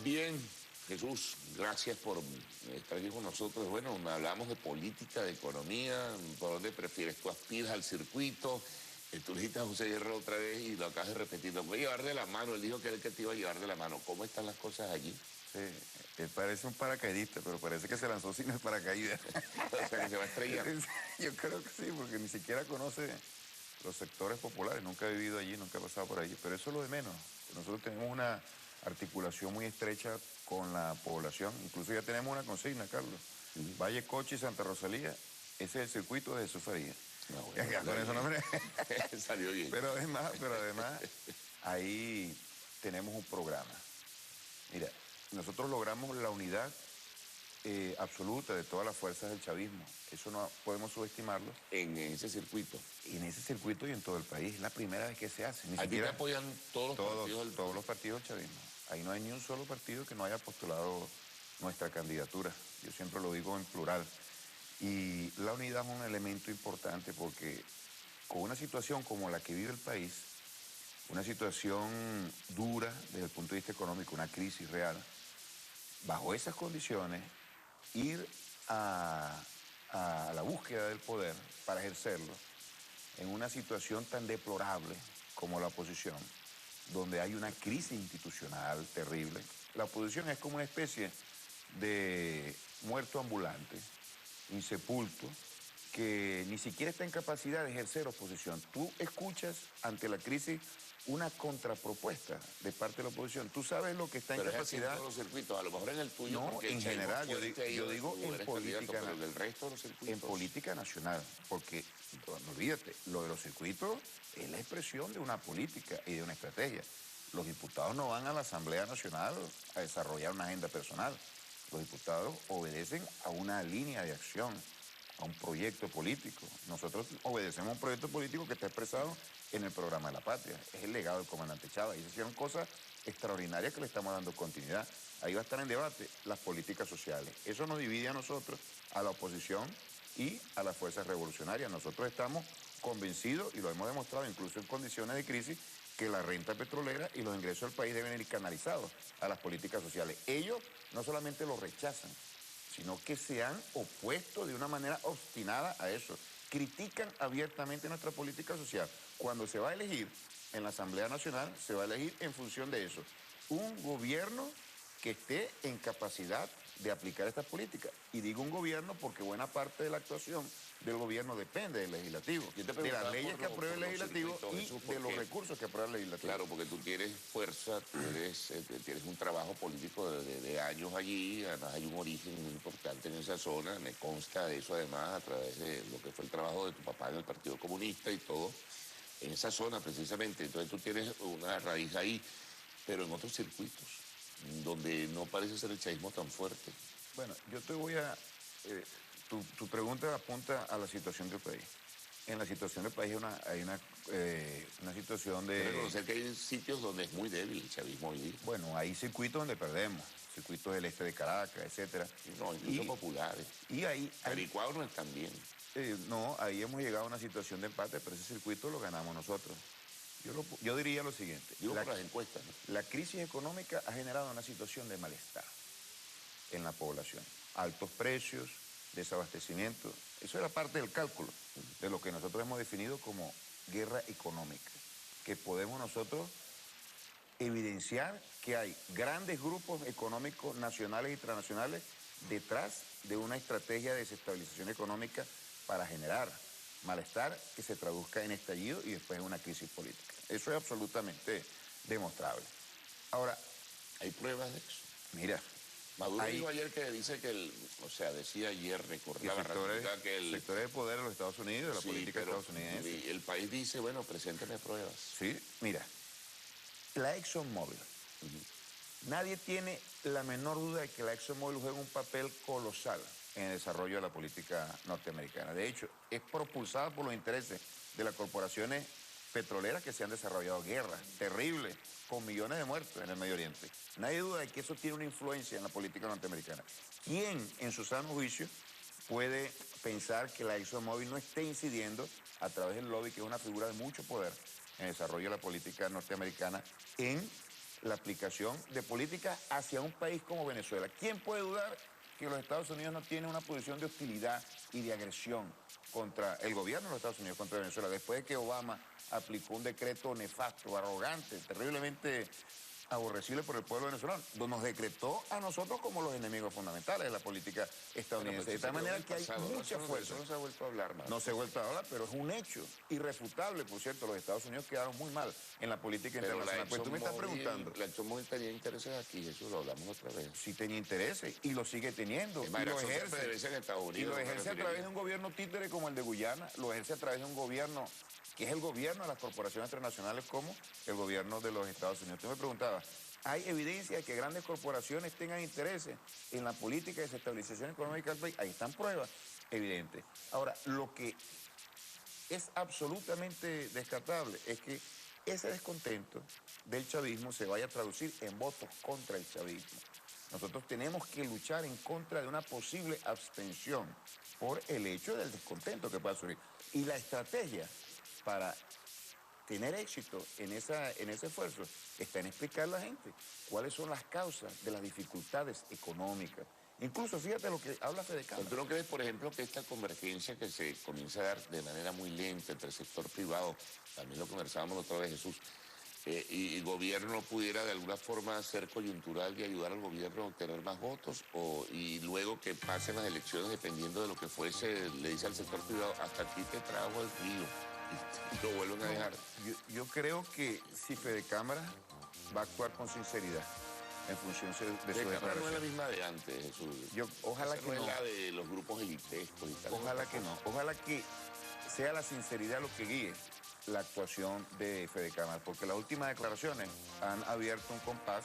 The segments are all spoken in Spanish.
Bien, Jesús, gracias por estar aquí con nosotros. Bueno, hablamos de política, de economía, ¿por dónde prefieres? ¿Tú aspiras al circuito? Tú le dijiste a José Guerrero otra vez y lo acabas de repetir, lo voy a llevar de la mano, él dijo que era el que te iba a llevar de la mano. ¿Cómo están las cosas allí? Sí, él parece un paracaidista, pero parece que se lanzó sin el paracaídas. O sea, que se va a estrellar. Yo creo que sí, porque ni siquiera conoce los sectores populares, nunca ha vivido allí, nunca ha pasado por allí, pero eso es lo de menos. Nosotros tenemos una articulación muy estrecha con la población, incluso ya tenemos una consigna, Carlos. Valle Coche y Santa Rosalía, ese es el circuito de Jesús Farías. No, bueno, Ya con ese nombre. salió bien. Pero además, ahí tenemos un programa. Mira, nosotros logramos la unidad absoluta de todas las fuerzas del chavismo. Eso no podemos subestimarlo. En ese circuito. En ese circuito y en todo el país. Es la primera vez que se hace. Ni Aquí te siquiera apoyan todos los partidos del todos los partidos del chavismo. Ahí no hay ni un solo partido que no haya postulado nuestra candidatura. Yo siempre lo digo en plural. Y la unidad es un elemento importante porque con una situación como la que vive el país, una situación dura desde el punto de vista económico, una crisis real, bajo esas condiciones, ir a la búsqueda del poder para ejercerlo en una situación tan deplorable como la oposición, donde hay una crisis institucional terrible. La oposición es como una especie de muerto ambulante, insepulto, que ni siquiera está en capacidad de ejercer oposición. Tú escuchas ante la crisis una contrapropuesta de parte de la oposición. Tú sabes lo que está pero en capacidad. en todos los circuitos, a lo mejor en el tuyo. No, porque en general, yo digo en eres política, candidato, pero del resto de los circuitos. en política nacional, porque no olvídate, lo de los circuitos es la expresión de una política y de una estrategia. Los diputados no van a la Asamblea Nacional a desarrollar una agenda personal. Los diputados obedecen a una línea de acción, a un proyecto político. Nosotros obedecemos a un proyecto político que está expresado en el programa de la patria. Es el legado del comandante Chávez. Y se hicieron cosas extraordinarias que le estamos dando continuidad. Ahí va a estar en debate las políticas sociales. Eso nos divide a nosotros, a la oposición y a las fuerzas revolucionarias. Nosotros estamos convencidos, y lo hemos demostrado incluso en condiciones de crisis, que la renta petrolera y los ingresos del país deben ir canalizados a las políticas sociales. Ellos no solamente lo rechazan, sino que se han opuesto de una manera obstinada a eso. Critican abiertamente nuestra política social. Cuando se va a elegir en la Asamblea Nacional, se va a elegir en función de eso. Un gobierno que esté en capacidad de aplicar estas políticas. Y digo un gobierno porque buena parte de la actuación del gobierno depende del legislativo, de las leyes que apruebe el legislativo y de los recursos que apruebe el legislativo. Claro, porque tú tienes fuerza, tienes un trabajo político de años allí, además hay un origen muy importante en esa zona, me consta de eso además a través de lo que fue el trabajo de tu papá en el Partido Comunista y todo, en esa zona precisamente. Entonces tú tienes una raíz ahí, pero en otros circuitos, donde no parece ser el chavismo tan fuerte. Bueno, yo te voy a... tu pregunta apunta a la situación del país. En la situación del país hay una situación de... Hay que reconocer que hay sitios donde es muy débil el chavismo hoy día. Bueno, hay circuitos donde perdemos, circuitos del este de Caracas, etcétera. No, incluso populares. Y ahí... Caricuao no están bien. No, ahí hemos llegado a una situación de empate, pero ese circuito lo ganamos nosotros. Yo diría lo siguiente. Digo por las encuestas, ¿no? La crisis económica ha generado una situación de malestar en la población. Altos precios, desabastecimiento. Eso era parte del cálculo de lo que nosotros hemos definido como guerra económica. Que podemos nosotros evidenciar que hay grandes grupos económicos nacionales y transnacionales detrás de una estrategia de desestabilización económica para generar malestar que se traduzca en estallido y después en una crisis política. Eso es absolutamente demostrable. Ahora, ¿hay pruebas de eso? Mira, Maduro dijo ayer que dice que decía ayer, recordaba que el sectores de poder de los Estados Unidos, de la política estadounidense. Y el país dice, bueno, preséntame pruebas. Sí, mira, la ExxonMobil. Nadie tiene la menor duda de que la ExxonMobil juega un papel colosal en el desarrollo de la política norteamericana. De hecho, es propulsada por los intereses de las corporaciones petroleras que se han desarrollado guerras terribles con millones de muertos en el Medio Oriente. Nadie duda de que eso tiene una influencia en la política norteamericana. ¿Quién, en su sano juicio, puede pensar que la ExxonMobil no esté incidiendo a través del lobby, que es una figura de mucho poder en el desarrollo de la política norteamericana, en la aplicación de políticas hacia un país como Venezuela. ¿Quién puede dudar que los Estados Unidos no tienen una posición de hostilidad y de agresión contra el gobierno de los Estados Unidos, contra Venezuela, después de que Obama aplicó un decreto nefasto, arrogante, terriblemente aborrecible por el pueblo venezolano, donde nos decretó a nosotros como los enemigos fundamentales de la política estadounidense? De tal manera que hay mucha fuerza. No se ha vuelto a hablar más. No se ha vuelto a hablar, pero es un hecho irrefutable, por cierto. Los Estados Unidos quedaron muy mal en la política internacional. Pues tú me estás preguntando. La ExxonMobil tenía intereses aquí, eso lo hablamos otra vez. Sí tenía intereses y lo sigue teniendo. Y lo ejerce en Estados Unidos. Y lo ejerce a través de un gobierno títere como el de Guyana, lo ejerce a través de un gobierno que es el gobierno de las corporaciones transnacionales como el gobierno de los Estados Unidos. Tú me preguntabas, ¿hay evidencia de que grandes corporaciones tengan intereses en la política de desestabilización económica del país? Ahí están pruebas evidentes. Ahora, lo que es absolutamente descartable es que ese descontento del chavismo se vaya a traducir en votos contra el chavismo. Nosotros tenemos que luchar en contra de una posible abstención por el hecho del descontento que pueda surgir. Y la estrategia para tener éxito en ese esfuerzo está en explicar a la gente cuáles son las causas de las dificultades económicas. Incluso fíjate lo que habla Fede Cámara. ¿Tú no crees, por ejemplo, que esta convergencia que se comienza a dar de manera muy lenta entre el sector privado, también lo conversábamos la otra vez, Jesús, y el gobierno pudiera de alguna forma ser coyuntural y ayudar al gobierno a obtener más votos, y luego que pasen las elecciones dependiendo de lo que fuese, le dice al sector privado, hasta aquí te trago el río, y lo vuelven a dejar? Yo creo que si Fede Cámara va a actuar con sinceridad en función de su declaración. No es la misma de antes, Jesús. Ojalá que no. Es la de los grupos elitescos y tal. Ojalá que no. Ojalá que sea la sinceridad lo que guíe la actuación de Fede Cámara, porque las últimas declaraciones han abierto un compás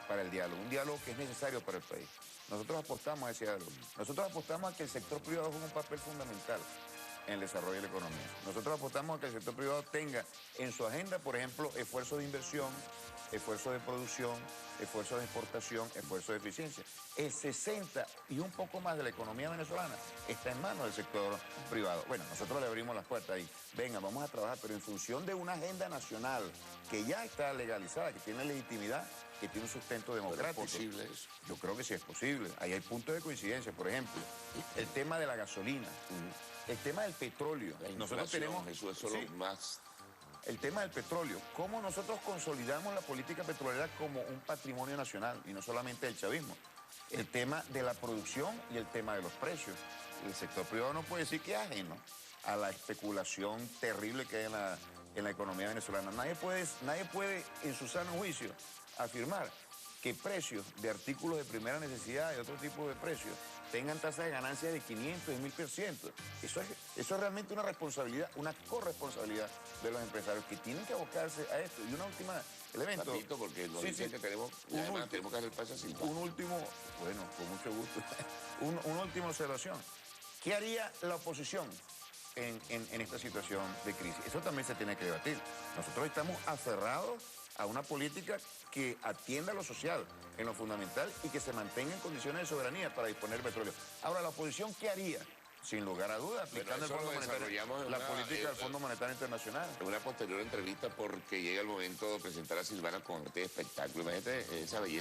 para el diálogo, un diálogo que es necesario para el país. Nosotros apostamos a ese diálogo. Nosotros apostamos a que el sector privado juegue un papel fundamental en el desarrollo de la economía. Nosotros apostamos a que el sector privado tenga en su agenda, por ejemplo, esfuerzos de inversión, esfuerzos de producción, esfuerzos de exportación, esfuerzos de eficiencia. El 60 y un poco más de la economía venezolana está en manos del sector privado. Bueno, nosotros le abrimos las puertas y venga, vamos a trabajar, pero en función de una agenda nacional que ya está legalizada, que tiene legitimidad, que tiene un sustento democrático. ¿Es posible eso? Yo creo que sí es posible. Ahí hay puntos de coincidencia, por ejemplo, el tema de la gasolina, el tema del petróleo. Nosotros tenemos eso es solo más. El tema del petróleo, cómo nosotros consolidamos la política petrolera como un patrimonio nacional y no solamente el chavismo. El tema de la producción y el tema de los precios. El sector privado no puede decir que es ajeno a la especulación terrible que hay en la economía venezolana. Nadie puede en su sano juicio afirmar que precios de artículos de primera necesidad y otro tipo de precios tengan tasas de ganancia de 500 y 1000%. Eso es realmente una responsabilidad, una corresponsabilidad de los empresarios que tienen que abocarse a esto. Y un último elemento. Rapidito, porque nos dicen que tenemos que hacer paso sin un último, bueno, con mucho gusto, una última observación. ¿Qué haría la oposición en esta situación de crisis? Eso también se tiene que debatir. Nosotros estamos aferrados a una política que atienda a lo social, en lo fundamental, y que se mantenga en condiciones de soberanía para disponer del petróleo. Ahora, ¿la oposición qué haría? Sin lugar a dudas, aplicando el Fondo Monetario, la política del Fondo Monetario Internacional. En una posterior entrevista, porque llega el momento de presentar a Silvana con arte de espectáculo. Imagínate esa belleza.